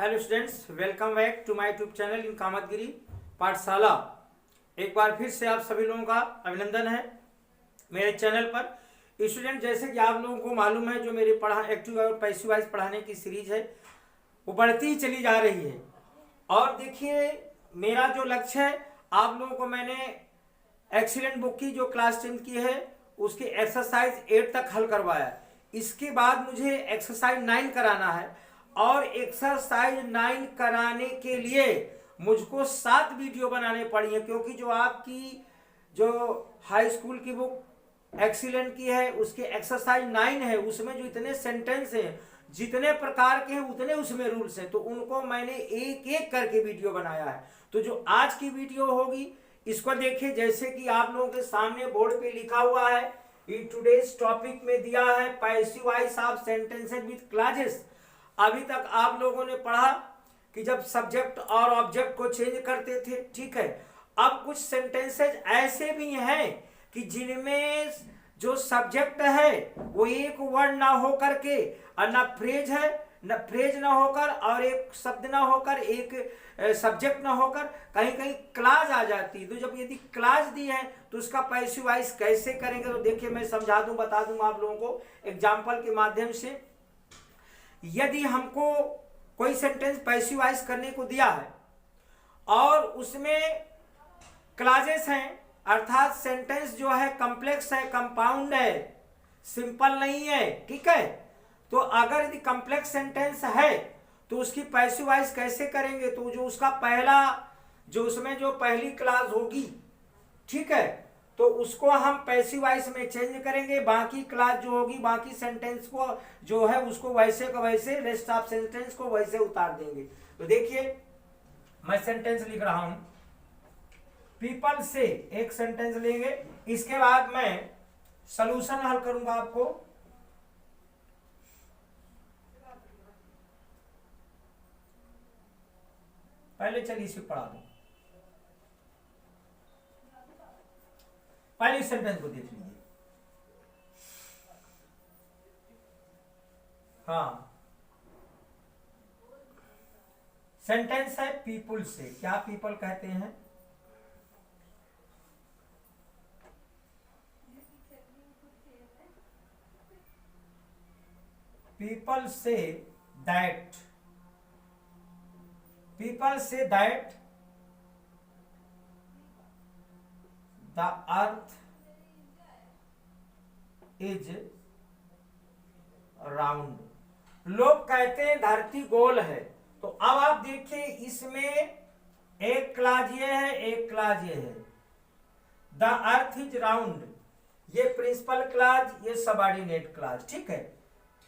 Hello students, welcome back to my YouTube channel in Kamatgiri Pathshala. एक बार फिर से आप सभी लोगों का अभिनंदन है मेरे चैनल पर। स्टूडेंट, जैसे कि आप लोगों को मालूम है, जो मेरी एक्टिव और पैसिव वाइज पढ़ाने की सीरीज है वो बढ़ती ही चली जा रही है। और देखिए, मेरा जो लक्ष्य है, आप लोगों को मैंने एक्सीलेंट बुक की जो क्लास 10 की है उसकी एक्सरसाइज 8 तक हल करवाया। इसके बाद मुझे एक्सरसाइज 9 कराना है और एक्सरसाइज 9 कराने के लिए मुझको 7 वीडियो बनाने पड़ी है, क्योंकि जो आपकी जो हाई स्कूल की बुक एक्सीलेंट की है उसके एक्सरसाइज 9 है, उसमें जो इतने सेंटेंस हैं, जितने प्रकार के हैं उतने उसमें रूल्स हैं, तो उनको मैंने एक एक करके वीडियो बनाया है। तो जो आज की वीडियो होगी इसको देखिए, जैसे कि आप लोगों के सामने बोर्ड पे लिखा हुआ है, इन टुडेज टॉपिक में दिया है passive voice of sentences with clauses. अभी तक आप लोगों ने पढ़ा कि जब सब्जेक्ट और ऑब्जेक्ट को चेंज करते थे, ठीक है। अब कुछ सेंटेंसेस ऐसे भी हैं कि जिनमें जो सब्जेक्ट है वो एक वर्ड ना हो करके, और ना फ्रेज है, न फ्रेज ना होकर, और एक शब्द ना होकर, एक सब्जेक्ट ना होकर, कहीं कहीं क्लाज आ जाती है। तो जब यदि क्लाज दी है तो उसका पैसिव वॉइस कैसे करेंगे, तो देखिए मैं समझा दूं, बता दूं आप लोगों को एग्जाम्पल के माध्यम से। यदि हमको कोई सेंटेंस पैसिव वॉइस करने को दिया है और उसमें क्लाजेस हैं, अर्थात सेंटेंस जो है कॉम्प्लेक्स है, कंपाउंड है, सिंपल नहीं है, ठीक है। तो अगर यदि कॉम्प्लेक्स सेंटेंस है तो उसकी पैसिव वॉइस कैसे करेंगे, तो जो उसका पहला जो उसमें जो पहली क्लास होगी, ठीक है, तो उसको हम पैसिव वॉइस में चेंज करेंगे। बाकी क्लास जो होगी, बाकी सेंटेंस को जो है उसको वैसे का वैसे, रेस्ट ऑफ सेंटेंस को वैसे उतार देंगे। तो देखिए, मैं सेंटेंस लिख रहा हूं, पीपल से एक सेंटेंस लेंगे, इसके बाद मैं सॉल्यूशन हल करूंगा आपको। पहले चलिए इसे पढ़ा दो, पहले सेंटेंस को देख लीजिए। हाँ, सेंटेंस है पीपल से। क्या पीपल कहते हैं? People say that, people say that the earth is round. लोग कहते हैं धरती गोल है। तो अब आप देखिए, इसमें एक क्लाज ये है, एक क्लाज ये है, द अर्थ इज राउंड, ये प्रिंसिपल क्लाज, ये सबऑर्डिनेट क्लाज, ठीक है।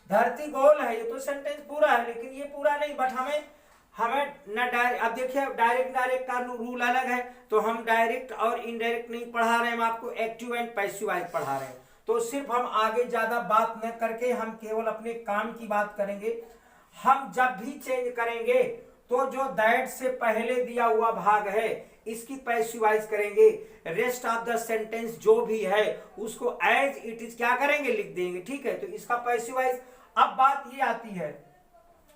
धरती गोल है, ये तो सेंटेंस पूरा है, लेकिन ये पूरा नहीं, बट हमें न डायरेक्ट, अब देखिए डायरेक्ट डायरेक्ट का रूल अलग है, तो हम डायरेक्ट और इनडायरेक्ट नहीं पढ़ा रहे हैं, हम आपको एक्टिव एंड पैसिव वॉइस पढ़ा रहे हैं। तो सिर्फ हम आगे ज्यादा बात न करके हम केवल अपने काम की बात करेंगे। हम जब भी चेंज करेंगे तो जो दैट से पहले दिया हुआ भाग है इसकी पैसिव वॉइस करेंगे, रेस्ट ऑफ द सेंटेंस जो भी है उसको एज इट इज क्या करेंगे, लिख देंगे, ठीक है। तो इसका पैसिव वॉइस। अब बात ये आती है,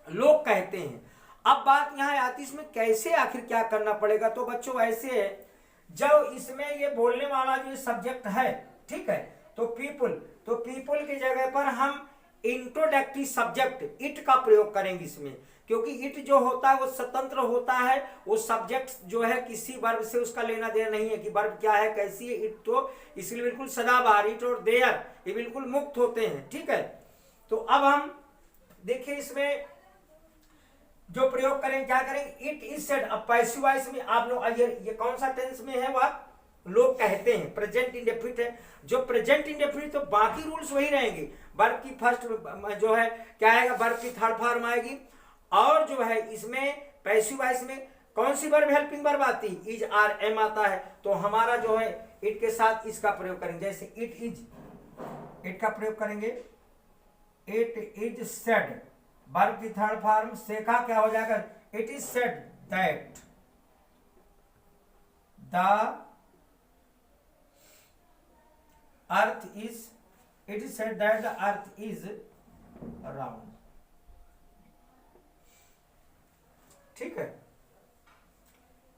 लोग कहते हैं, अब बात यहां आती है इसमें कैसे आखिर क्या करना पड़ेगा। तो बच्चों ऐसे है, जब इसमें ये बोलने वाला जो सब्जेक्ट है, ठीक है, तो पीपल, तो पीपल की जगह पर हम इंट्रोडक्टरी सब्जेक्ट इट का प्रयोग करेंगे इसमें, क्योंकि इट जो होता है वो स्वतंत्र होता है, वो सब्जेक्ट जो है किसी वर्ब से उसका लेना देना नहीं है कि वर्ब क्या है, कैसी है। इट तो इसलिए बिल्कुल सदाबहार, इट और देयर ये बिल्कुल मुक्त होते हैं, ठीक है। तो अब हम देखिए इसमें जो प्रयोग करें, क्या करें, इट इज सेड। अब पैसिव वॉइस में आप लोग ये कौन सा टेंस में है, वह लोग कहते हैं, प्रेजेंट इंडेफिनिट है। जो प्रेजेंट इंडेफिनिट, तो बाकी रूल्स वही रहेंगे। वर्ब की फर्स्ट जो है क्या आएगा, वर्ब की थर्ड फॉर्म आएगी, और जो है इसमें पैसिव वॉइस में कौन सी वर्ब हेल्पिंग वर्ब आती, इज आर एम आता है। तो हमारा जो है इट के साथ इसका प्रयोग करेंगे, जैसे इट इज, इट का प्रयोग करेंगे, इट इज सेड, वर्ब की थर्ड फॉर्म से का क्या हो जाएगा, it is said that the earth is, it is said that the earth is round. ठीक है।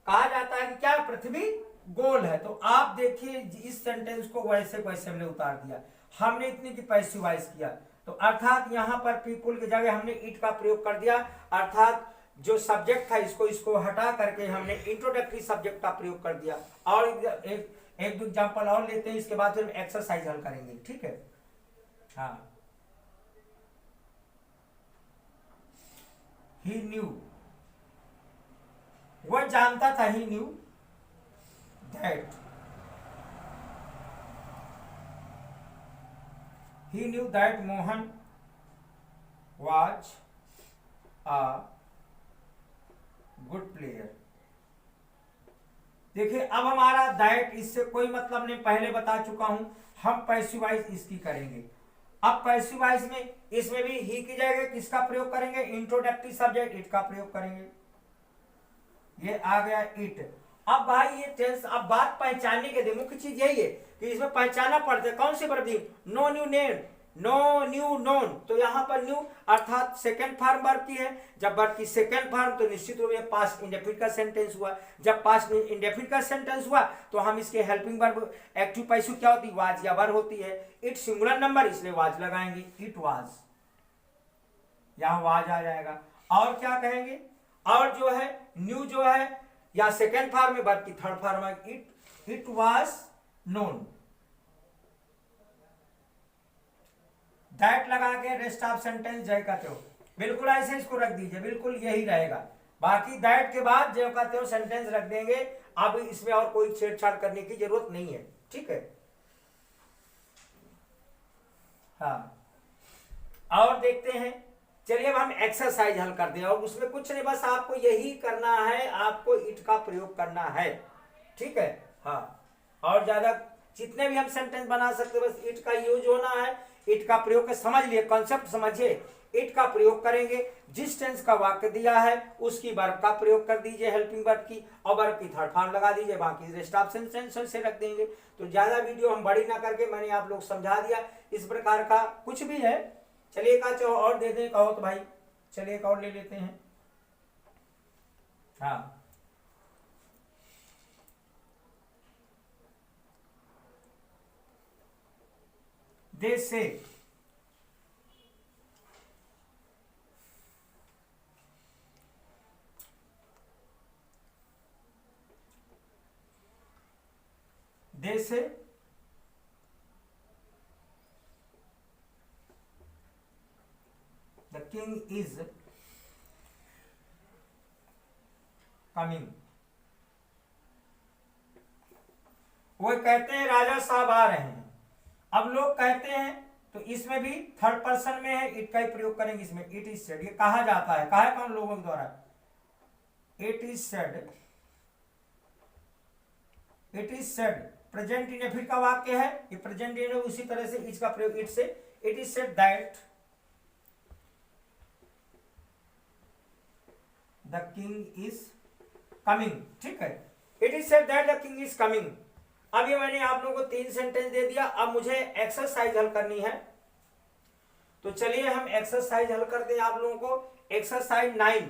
कहा जाता है कि क्या पृथ्वी गोल है। तो आप देखिए इस सेंटेंस को वैसे वैसे हमने उतार दिया, हमने इतनी की पैसिवाइज किया। तो अर्थात यहां पर पीपुल की जगह हमने इट का प्रयोग कर दिया, अर्थात जो सब्जेक्ट था इसको हटा करके हमने इंट्रोडक्टरी सब्जेक्ट का प्रयोग कर दिया। और एक दो एग्जाम्पल और लेते हैं, इसके बाद फिर एक्सरसाइज हल करेंगे, ठीक है। हाँ, ही न्यू, वह जानता था, he knew that, he knew that Mohan was a good player। देखिए अब हमारा दैट इससे कोई मतलब नहीं, पहले बता चुका हूं, हम पैसिवाइज इसकी करेंगे। अब पैसिवाइज में इसमें भी ही की जगह किसका प्रयोग करेंगे, इंट्रोडक्टरी सब्जेक्ट इट का प्रयोग करेंगे। ये आ गया इट। अब भाई ये टेंस, अब बात पहचानने के लिए मुख्य चीज यही है कि इसमें पहचाना पड़ता है कौन से वर्ब दी, know knew name, know knew known. तो यहां पर न्यू अर्थात सेकंड फॉर्म वर्ब की है। जब वर्ब की सेकंड फॉर्म तो निश्चित रूप से पास्ट इंडेफिनिट का सेंटेंस हुआ। जब पास्ट इंडेफिनिट का सेंटेंस हुआ तो हम इसके हेल्पिंग वर्ब एक्टिव पैसिव क्या होती है, वाज या वर होती है। इट सिंगुलर नंबर इसलिए वाज लगाएंगे, इट वाज, यहां वाज आ जाएगा। और क्या कहेंगे, और जो है न्यू जो है या सेकेंड फॉर्म में वर्ब की थर्ड फॉर्म है, इट वाज नोन। दैट लगा के रेस्ट ऑफ सेंटेंस जय कहते हो, बिल्कुल ऐसे इसको रख दीजिए, बिल्कुल यही रहेगा। बाकी दैट के बाद जय कहते हो सेंटेंस रख देंगे। अब इसमें और कोई छेड़छाड़ करने की जरूरत नहीं है, ठीक है। हाँ, और देखते हैं, चलिए अब हम एक्सरसाइज हल कर दें। और उसमें कुछ नहीं, बस आपको यही करना है, आपको इट का प्रयोग करना है, ठीक है। हाँ, और ज्यादा जितने भी हम सेंटेंस बना सकते हैं बस इट का यूज होना है। इट का प्रयोग कर समझ लिए, कॉन्सेप्ट समझिए। इट का प्रयोग करेंगे, जिस टेंस का वाक्य दिया है उसकी वर्ब का प्रयोग कर दीजिए, हेल्पिंग वर्ब की, और वर्ब की थर्ड फॉर्म लगा दीजिए, बाकी रेस्ट ऑफ सेंटेंस से रख देंगे। तो ज्यादा वीडियो हम बड़ी ना करके मैंने आप लोग समझा दिया। इस प्रकार का कुछ भी है, चलिए एक आध और दे दें कहो तो भाई, चलिए एक और ले लेते हैं। हाँ, दे से, दे से द किंग इज कमिंग। वो कहते हैं राजा साहब आ रहे हैं। अब लोग कहते हैं तो इसमें भी थर्ड पर्सन में है, इट का ही प्रयोग करेंगे इसमें। इट इज सेड, ये कहा जाता है, कहा है कौन लोगों के द्वारा, it is said, it is said. Present indefinite का वाक्य है, ये प्रेजेंट इंडेफिनिट, उसी तरह से इज का प्रयोग इट से। It is said that the king is coming, ठीक है। It is said that the king is coming. अब ये मैंने आप लोगों को 3 सेंटेंस दे दिया। अब मुझे एक्सरसाइज हल करनी है, तो चलिए हम एक्सरसाइज हल करते हैं आप लोगों को। एक्सरसाइज 9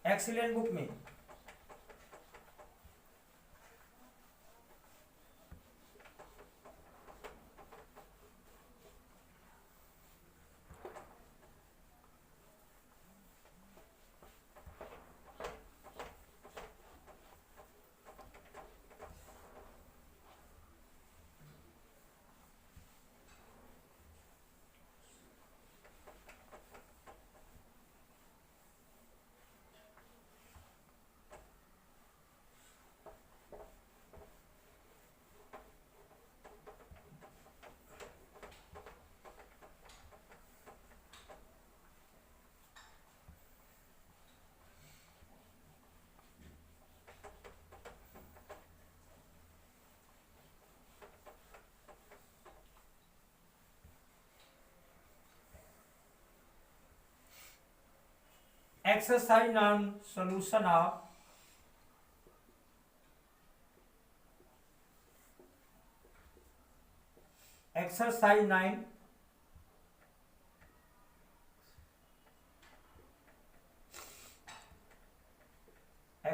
एक्सीलेंट बुक में। Exercise on solution of exercise 9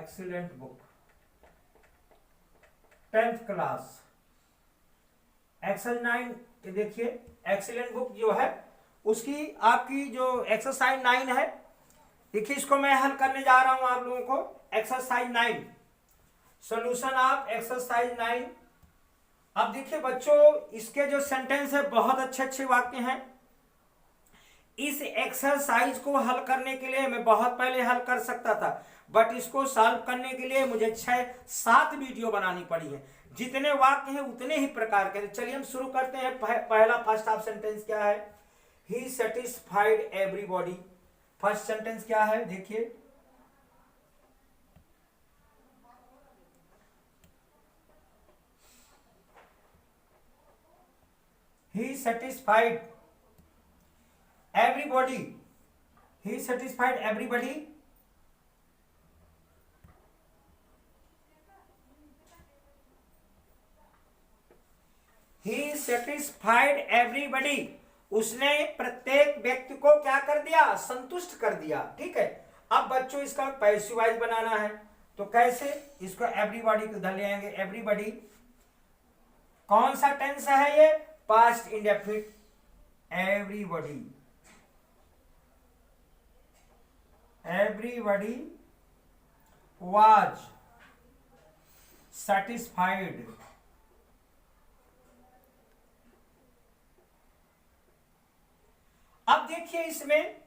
excellent book, 10th class exercise 9। ये देखिए एक्सीलेंट बुक जो है उसकी आपकी जो एक्सरसाइज 9 है, देखिए इसको मैं हल करने जा रहा हूं आप लोगों को। Exercise 9, solution of exercise 9। अब देखिए बच्चों, इसके जो सेंटेंस है बहुत अच्छे अच्छे वाक्य हैं। इस एक्सरसाइज को हल करने के लिए मैं बहुत पहले हल कर सकता था, बट इसको सॉल्व करने के लिए मुझे 6-7 वीडियो बनानी पड़ी है। जितने वाक्य हैं उतने ही प्रकार के। चलिए हम शुरू करते हैं। पहला फर्स्ट हाफ सेंटेंस क्या है? ही सेटिस्फाइड एवरीबॉडी। फर्स्ट सेंटेंस क्या है देखिए, he satisfied everybody, he satisfied everybody, he satisfied everybody, उसने प्रत्येक व्यक्ति को क्या कर दिया? संतुष्ट कर दिया। ठीक है, अब बच्चों इसका पैसिव वॉइस बनाना है, तो कैसे? इसको एवरीबॉडी को इधर ले आएंगे। एवरीबॉडी कौन सा टेंस है? ये past indefinite. Everybody, everybody was satisfied. अब देखिए इसमें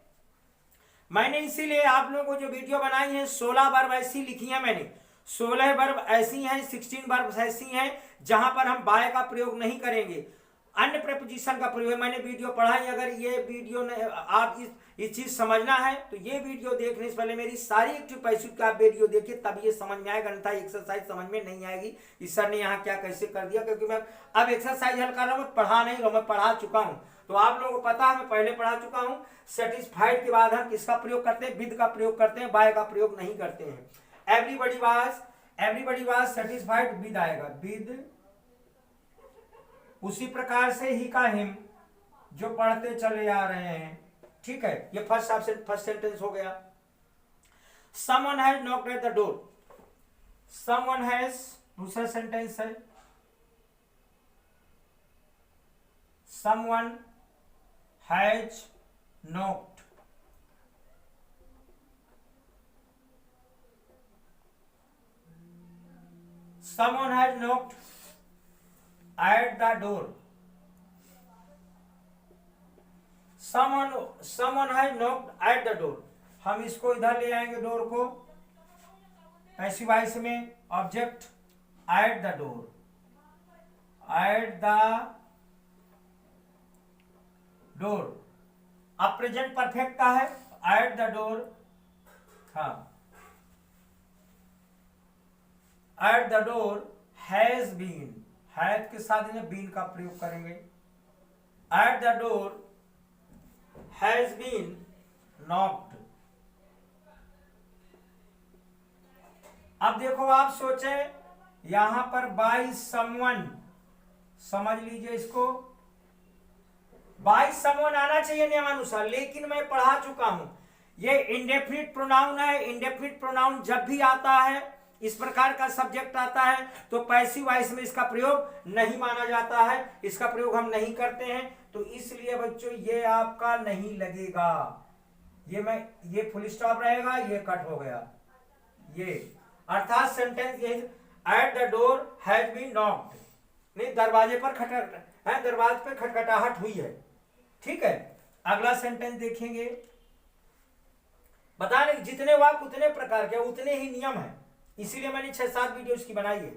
मैंने इसीलिए आप लोगों को जो वीडियो बनाई है 16 वर्ब ऐसी लिखी है मैंने। 16 वर्ब ऐसी हैं, 16 वर्ब ऐसी हैं जहां पर हम बाय का प्रयोग नहीं करेंगे, अन्य प्रीपोजिशन का प्रयोग। मैंने वीडियो पढ़ाई। अगर ये वीडियो आप इस चीज समझना है तो ये वीडियो देखने से पहले मेरी सारी एक्टिव पैसिव का आप वीडियो देखिए, तब ये समझ में आएगा, अन्यथा एक्सरसाइज समझ में नहीं आएगी। इस सर ने यहाँ क्या कैसे कर दिया, क्योंकि मैं अब एक्सरसाइज हल कर रहा हूँ, पढ़ा नहीं रहा हूँ, मैं पढ़ा चुका हूँ। तो आप लोगों को पता है मैं पहले पढ़ा चुका हूँ। सेटिस्फाइड के बाद हम किसका प्रयोग करते हैं? विद का प्रयोग करते हैं, बाय का प्रयोग नहीं करते हैं। एवरीबॉडी वाज सेटिस्फाइड, विद आएगा, विद। उसी प्रकार से ही का हिम, जो पढ़ते चले आ रहे हैं। ठीक है, ये फर्स्ट सेंटेंस हो गया। Someone has knocked eight the door. Someone has, दूसरा सेंटेंस है someone has knocked. Someone has knocked at the door. Someone has knocked at the door. हम इसको इधर ले आएंगे, डोर को पैसिव वॉइस में, object at the door, at the door। अब प्रेजेंट परफेक्ट का है at the door। हाँ, at the door has been, has के साथ इन्हें बीन का प्रयोग करेंगे। At the door has been knocked. अब देखो आप सोचे यहां पर बाय समवन, समझ लीजिए इसको, बाय समवन आना चाहिए नियमानुसार, लेकिन मैं पढ़ा चुका हूं ये इंडेफिनिट प्रोनाउन है। इंडेफिनिट प्रोनाउन जब भी आता है, इस प्रकार का सब्जेक्ट आता है, तो पैसिव वॉइस में इसका प्रयोग नहीं माना जाता है, इसका प्रयोग हम नहीं करते हैं। तो इसलिए बच्चों ये आपका नहीं लगेगा, ये फुल स्टॉप रहेगा, ये कट हो गया। ये अर्थात सेंटेंस ये at the door has been knocked, नहीं, दरवाजे पर दरवाजे पर खटखटाहट हुई है। ठीक है, अगला सेंटेंस देखेंगे। बता रहे जितने वाक्य उतने प्रकार के, उतने ही नियम है, इसीलिए मैंने 6-7 वीडियो इसकी बनाई है।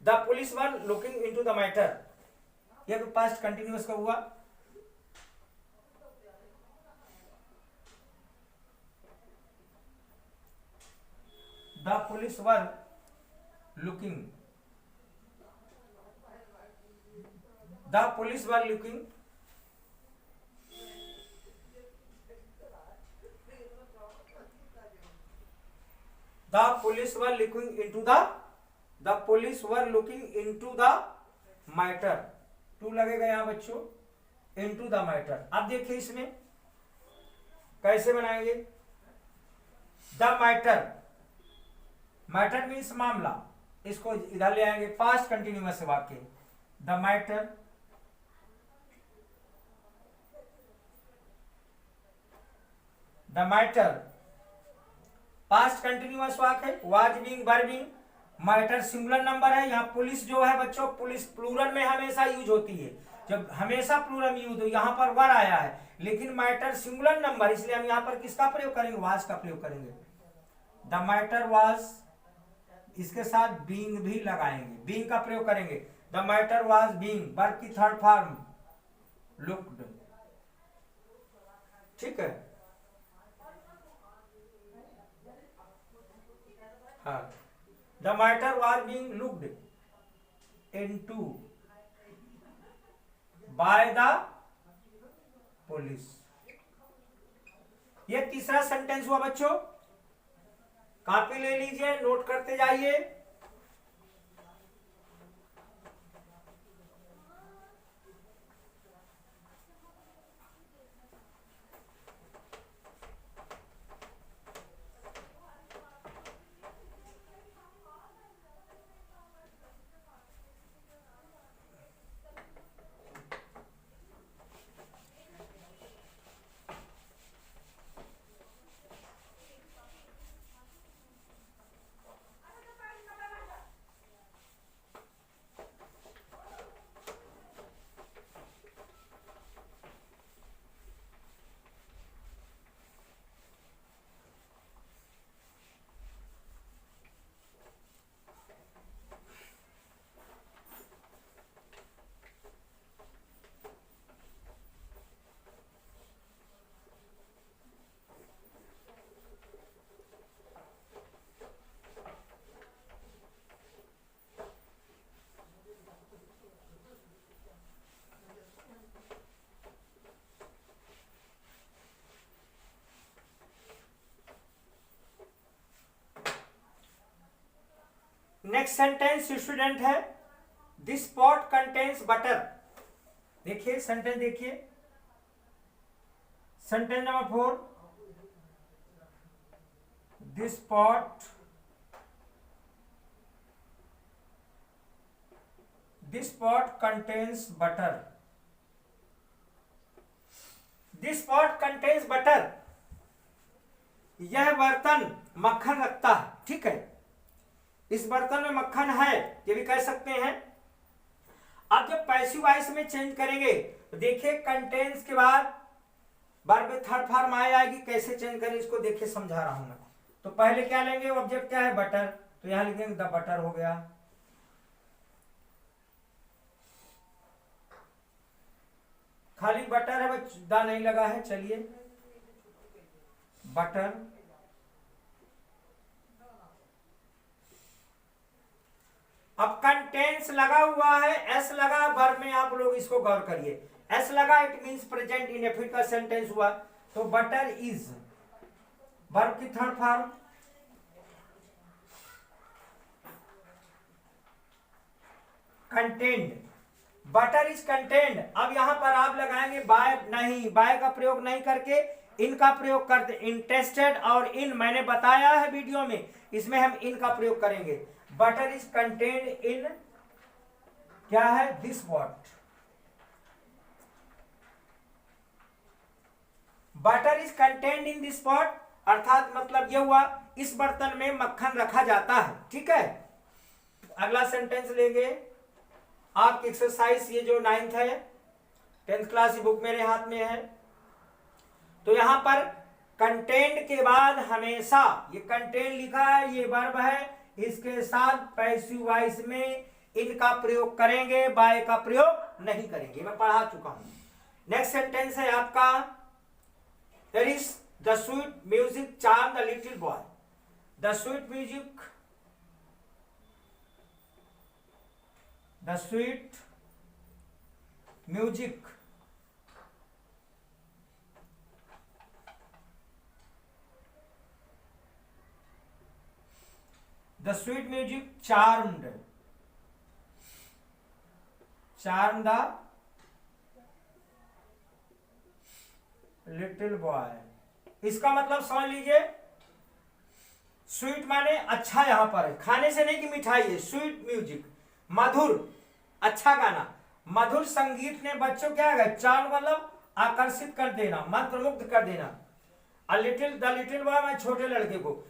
The police were looking into the matter, ये पास्ट कंटिन्यूअस का हुआ। The police were looking, the police were looking, the police were looking into the matter। To लगेगा यहां बच्चों, into the matter। अब देखिए इसमें कैसे बनाएंगे। the matter मैटर मीन्स मामला, इसको इधर ले आएंगे पास्ट कंटिन्यूअस वाक्य। द मैटर पास्ट कंटिन्यूअस वाक्य, was being verbing, matter singular number है। यहाँ पुलिस जो है बच्चों, पुलिस प्लूरल में हमेशा यूज होती है, जब हमेशा प्लूरल यूज हो, यहाँ पर वर आया है, लेकिन मैटर सिंगुलर नंबर, इसलिए हम यहाँ पर किसका प्रयोग करेंगे, वाज का प्रयोग करेंगे। द मैटर वाज, इसके साथ बीइंग भी लगाएंगे, बीइंग का प्रयोग करेंगे। The matter was being, verb की थर्ड फॉर्म लुक्ड, ठीक है। हाँ, the matter was being looked into by the police. ये तीसरा सेंटेंस हुआ बच्चों, कॉपी ले लीजिए, नोट करते जाइए। नेक्स्ट सेंटेंस स्टूडेंट है, दिस पॉट कंटेन्स बटर। देखिए सेंटेंस, देखिए sentence number 4, this pot contains butter. This pot contains butter, यह बर्तन मक्खन रखता है, ठीक है। इस बर्तन में मक्खन है, ये भी कह सकते हैं। अब जब पैसिव वॉइस में चेंज करेंगे तो देखिए कंटेन्स के बाद वर्ब थर्ड फॉर्म आ जाएगी, कैसे चेंज करें इसको देखिए, समझा रहा हूं मैं। तो पहले क्या लेंगे, ऑब्जेक्ट क्या है, बटर, तो यहां लिखेंगे द बटर हो गया। खाली बटर है, द नहीं लगा है, चलिए बटर। अब कंटेंस लगा हुआ है, एस लगा वर्ब में, आप लोग इसको गौर करिए, एस लगा, इट मींस प्रेजेंट इंडेफिनिट का सेंटेंस हुआ। तो बटर इज वर्ब की third form, contained, butter is contained. अब यहां पर आप लगाएंगे बाय, नहीं, बाय का प्रयोग नहीं करके इन का प्रयोग करते। इंटरेस्टेड और इन मैंने बताया है वीडियो में, इसमें हम इन का प्रयोग करेंगे। बटर इज कंटेन्ड इन, क्या है, this pot. Butter is contained in this pot, अर्थात मतलब यह हुआ इस बर्तन में मक्खन रखा जाता है, ठीक है। अगला सेंटेंस लेंगे, आपकी एक्सरसाइज ये जो 9th है, 10th क्लास की बुक मेरे हाथ में है। तो यहां पर कंटेंट के बाद हमेशा ये कंटेंट लिखा है, ये वर्ब है, इसके साथ पैसिव वॉइस में इनका प्रयोग करेंगे, बाय का प्रयोग नहीं करेंगे, मैं पढ़ा चुका हूं। नेक्स्ट सेंटेंस है आपका, there is the sweet music charm the little boy. The sweet music, the sweet music The sweet music charmed the little boy। इसका मतलब समझ लीजिए, स्वीट माने अच्छा, यहाँ पर है खाने से नहीं कि मिठाई है, स्वीट म्यूजिक, मधुर, अच्छा गाना। मधुर संगीत ने बच्चों क्या है, चार्म मतलब आकर्षित कर देना, मंत्रमुग्ध कर देना। द लिटिल बॉय मैं छोटे लड़के को,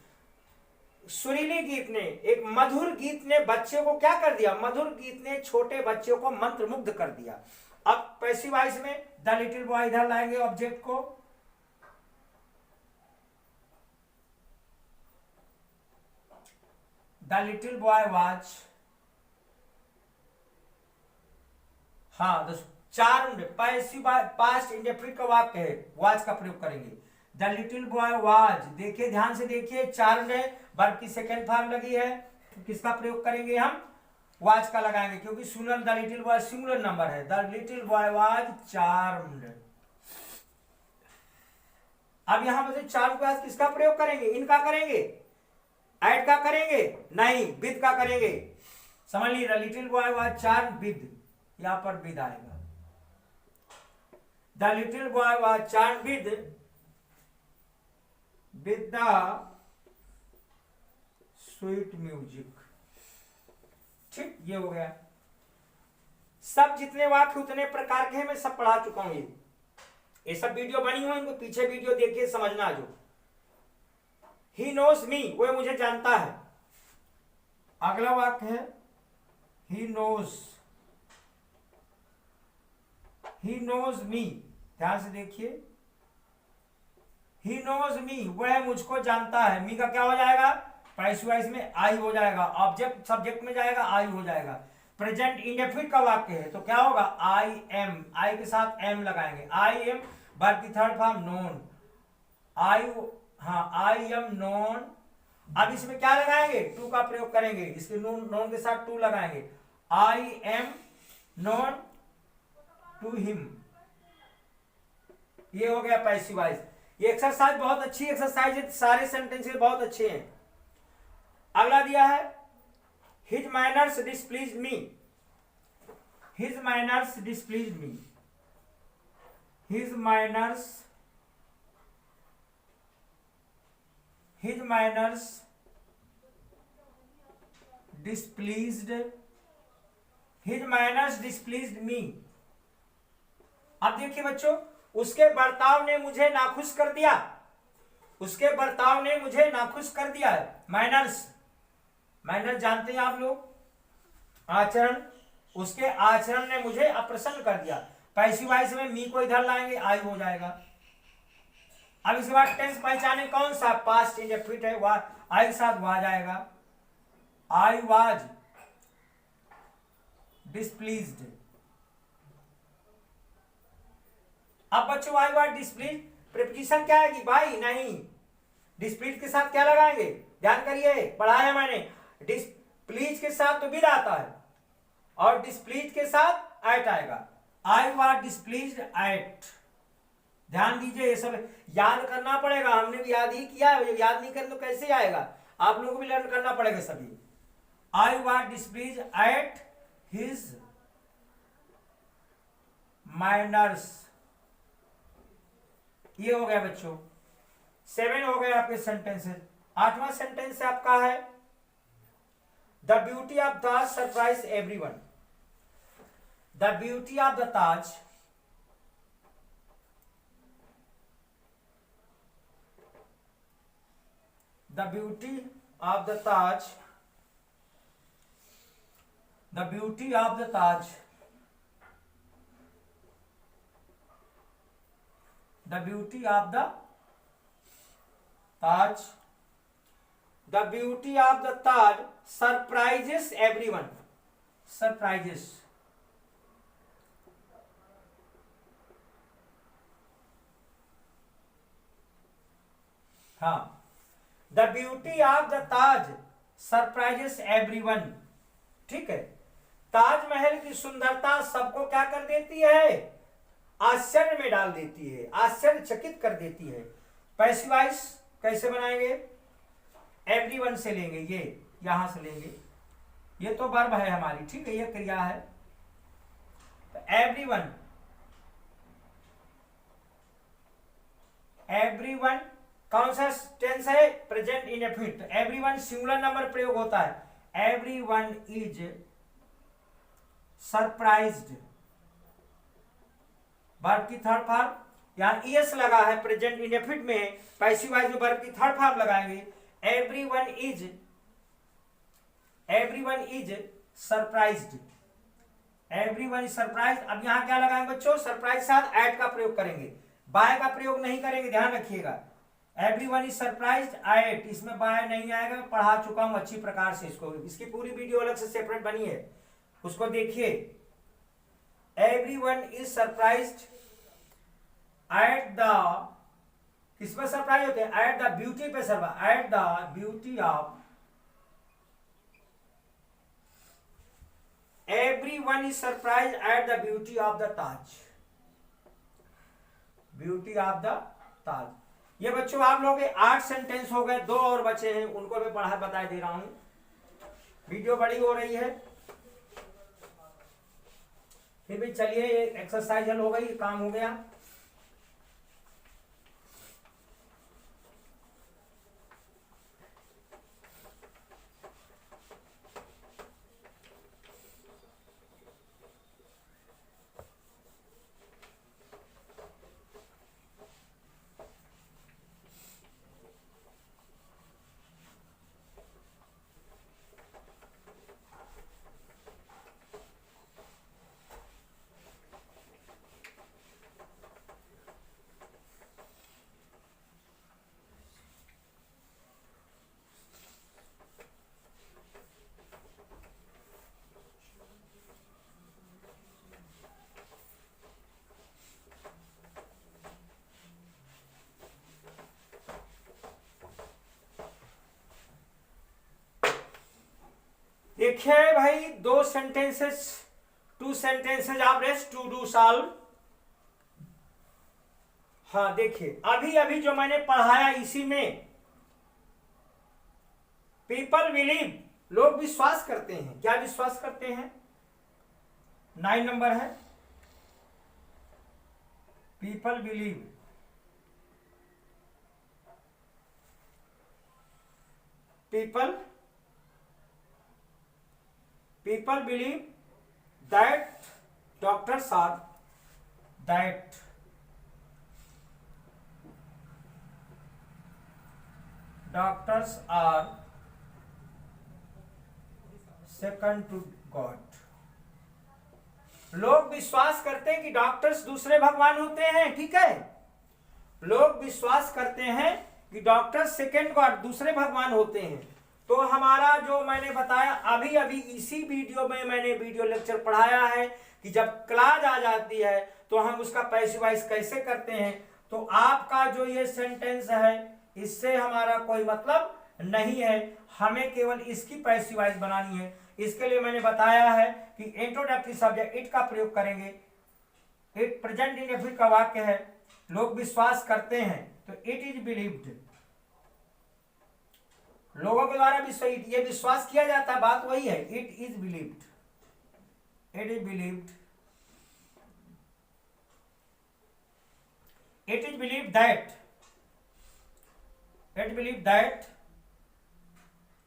सुरीली गीत ने, एक मधुर गीत ने बच्चे को क्या कर दिया, मधुर गीत ने छोटे बच्चों को मंत्रमुग्ध कर दिया। अब पैसिव वॉइस में द लिटिल बॉय इधर लाएंगे ऑब्जेक्ट को, द लिटिल बॉय वाज, हाँ चार्म्ड, पैसिव पास्ट इंडेफिनिट का वाक्य है, वाज का प्रयोग करेंगे। द लिटिल बॉय वाज, देखिए ध्यान से देखिए, चार्म्ड है, वर्ब की सेकेंड फॉर्म लगी है, तो किसका प्रयोग करेंगे हम, वाज का लगाएंगे, क्योंकि singular, the little boy singular number है। The little boy was charmed. अब यहां पर चार्म के बाद किसका प्रयोग करेंगे, इनका करेंगे, एड का करेंगे नहीं, विद का करेंगे। समझ लीजिए, the little boy was charmed with, यहां पर विद आएगा। The little boy was charmed with the sweet music. ठीक, ये हो गया। सब जितने वाक्य उतने प्रकार के हैं मैं सब पढ़ा चुका हूं, ये सब वीडियो बनी हुई, इनको पीछे वीडियो देखिए समझना। जो ही नोज मी, वो मुझे जानता है। अगला वाक्य है ही नोज मी, ध्यान से देखिए, ही नोज मी, वह मुझको जानता है। मी का क्या हो जाएगा, पैसिव वॉइस में आई हो जाएगा, ऑब्जेक्ट सब्जेक्ट में जाएगा आई हो जाएगा। प्रेजेंट इंडेफिनिट का वाक्य है तो क्या होगा, आई एम, आई के साथ एम लगाएंगे, आई एम, वर्ब की third form known, I am known. अब इसमें क्या लगाएंगे, टू का प्रयोग करेंगे, इसके नोन के साथ टू लगाएंगे, I am known to him. ये हो गया पैसिव वॉइस। ये एक्सरसाइज बहुत अच्छी एक्सरसाइज है, सारे सेंटेंसेस बहुत अच्छे हैं। अगला दिया है हिज मैनर्स डिसप्लीज मी, हिज मैनर्स डिसप्लीज मी, हिज मैनर्स डिसप्लीज्ड, हिज मैनर्स डिसप्लीज्ड मी। अब देखिए बच्चों, उसके बर्ताव ने मुझे नाखुश कर दिया, उसके बर्ताव ने मुझे नाखुश कर दिया है। मैनर्स, मैनर्स जानते हैं आप लोग, आचरण, उसके आचरण ने मुझे अप्रसन्न कर दिया। पैसिव वॉइस में मी को इधर लाएंगे, आई हो जाएगा। अब इसके बाद टेंस पहचाने कौन सा, पास्ट इंडेफिनिट है, आई के साथ वाज आएगा, आई वाज डिसप्लीज्ड। अब बच्चों आई वाज डिसप्लीज्ड, प्रीपोजिशन क्या आएगी, बाई नहीं, डिसप्लीज्ड के साथ क्या लगाएंगे, ध्यान करिए, पढ़ाया मैंने, डिसप्लीज के साथ तो विद आता है और डिसप्लीज के साथ एट आएगा। आई वाज डिसप्लीज्ड एट, ध्यान दीजिए, ये सब याद करना पड़ेगा, हमने भी याद ही किया है, याद नहीं करें तो कैसे आएगा, आप लोगों को भी लर्न करना पड़ेगा सभी। I was displeased at his manners. ये हो गया बच्चों, 7 हो गए आपके सेंटेंसेस। 8वां सेंटेंस आपका है the beauty of Taj surprise everyone. The beauty of the Taj, the beauty of the Taj, the beauty of the Taj, the beauty of the Taj, the beauty of the Taj surprises everyone, surprises. हाँ, the beauty of the Taj surprises everyone. ठीक है, ताजमहल की सुंदरता सबको क्या कर देती है, आश्चर्य में डाल देती है, आश्चर्यचकित कर देती है। पैसिव वॉइस कैसे बनाएंगे, एवरीवन से लेंगे, ये यहां से लेंगे, ये तो वर्ब है हमारी, ठीक है, ये क्रिया है, तो एवरीवन, एवरीवन कौन सा टेंस है? Present indefinite. Everyone singular number प्रयोग होता है। एवरीवन इज सरप्राइज्ड, वर्ब की थर्ड फॉर्म, यहाँ ईएस लगा है प्रेजेंट इंडेफिनिट में, पैसिव वॉइस में वर्ब की थर्ड फॉर्म लगाएंगे। Everyone is surprised, everyone is surprised. अब यहाँ क्या लगाएंगे बच्चों? सरप्राइज साथ एट का प्रयोग करेंगे, बाय का प्रयोग नहीं करेंगे, ध्यान रखिएगा। एवरीवन इज सरप्राइज्ड एट, इसमें बाय नहीं आएगा, मैं पढ़ा चुका हूं अच्छी प्रकार से इसको, इसकी पूरी वीडियो अलग से सेपरेट बनी है, उसको देखिए। Everyone is surprised at the, किस पर सरप्राइज होते हैं? एट द ब्यूटी पे surprise, at the beauty of, everyone is surprised at the beauty of the Taj, beauty of the Taj. ये बच्चों आप लोग के 8 सेंटेंस हो गए, 2 और बचे हैं, उनको मैं पढ़ा बता दे रहा हूं, वीडियो बड़ी हो रही है फिर भी चलिए, ये एक्सरसाइज हल हो गई, काम हो गया। देखिए भाई, 2 सेंटेंसेस, 2 सेंटेंसेस आप रेस्ट टू डू सॉल्व। हाँ देखिए, अभी अभी जो मैंने पढ़ाया इसी में पीपल बिलीव, लोग विश्वास करते हैं। क्या विश्वास करते हैं? 9 नंबर है, people believe, people believe that doctors are second to God। लोग विश्वास करते हैं कि डॉक्टर्स दूसरे भगवान होते हैं, ठीक है। लोग विश्वास करते हैं कि डॉक्टर्स सेकंड गॉड, दूसरे भगवान होते हैं। तो हमारा जो मैंने बताया अभी अभी इसी वीडियो में मैंने वीडियो लेक्चर पढ़ाया है कि जब क्लास आ जाती है तो हम उसका पैसिव वॉइस कैसे करते हैं। तो आपका जो ये सेंटेंस है इससे हमारा कोई मतलब नहीं है, हमें केवल इसकी पैसिव वॉइस बनानी है। इसके लिए मैंने बताया है कि इंट्रोडक्टरी सब्जेक्ट इट का प्रयोग करेंगे। इट प्रेजेंट इंडेफिनिट का वाक्य है, लोग विश्वास करते हैं, तो इट इज बिलीव्ड, लोगों के द्वारा ये विश्वास किया जाता है, बात वही है। It is believed, it is believed, it is believed that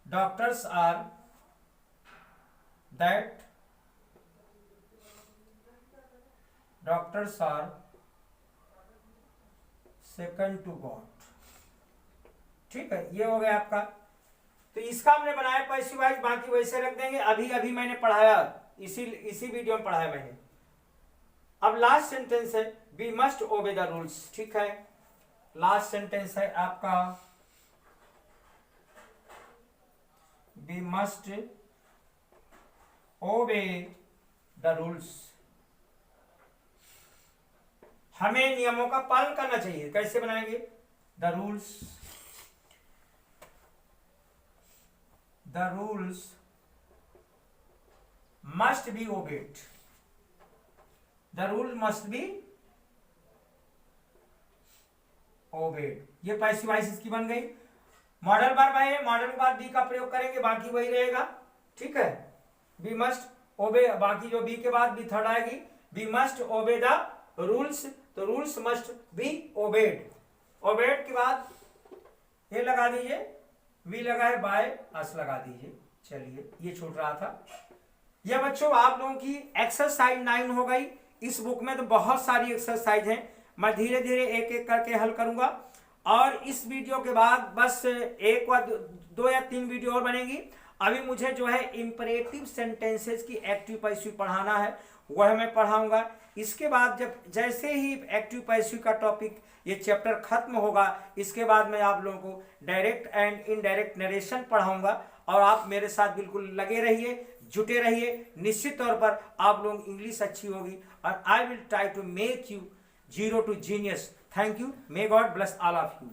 doctors are second to God. ठीक है, ये हो गया आपका। तो इसका हमने बनाया पैसिव वॉइस, बाकी वैसे रख देंगे। अभी अभी मैंने पढ़ाया, इसी वीडियो में पढ़ाया मैंने। अब लास्ट सेंटेंस है we must obey the rules, ठीक है। लास्ट सेंटेंस है आपका we must obey the rules, हमें नियमों का पालन करना चाहिए। कैसे बनाएंगे? The rules must be obeyed, the rule must be obeyed. ये पैसिव वॉइस इसकी बन गई। मॉडल वर्ब है, मॉडल के बाद बी का प्रयोग करेंगे, बाकी वही रहेगा, ठीक है। वी मस्ट ओबे, बाकी जो बी के बाद बी थर्ड आएगी, we must obey the rules, तो rules must be obeyed. Obeyed के बाद ये लगा दीजिए, वी लगा है बाय, अस लगा दीजिए। चलिए ये छूट रहा था। यह बच्चों आप लोगों की एक्सरसाइज 9 हो गई। इस बुक में तो बहुत सारी एक्सरसाइज हैं, मैं धीरे धीरे एक एक करके हल करूंगा। और इस वीडियो के बाद बस एक व दो या तीन वीडियो और बनेगी। अभी मुझे जो है इंपरेटिव सेंटेंसेस की एक्टिव पैसिव पढ़ाना है, वह मैं पढ़ाऊंगा। इसके बाद जब जैसे ही एक्टिव पैसिव का टॉपिक ये चैप्टर खत्म होगा, इसके बाद मैं आप लोगों को डायरेक्ट एंड इनडायरेक्ट नरेशन पढ़ाऊंगा। और आप मेरे साथ बिल्कुल लगे रहिए, जुटे रहिए। निश्चित तौर पर आप लोग इंग्लिश अच्छी होगी और I will try to make you zero to genius. Thank you. May God bless all of you.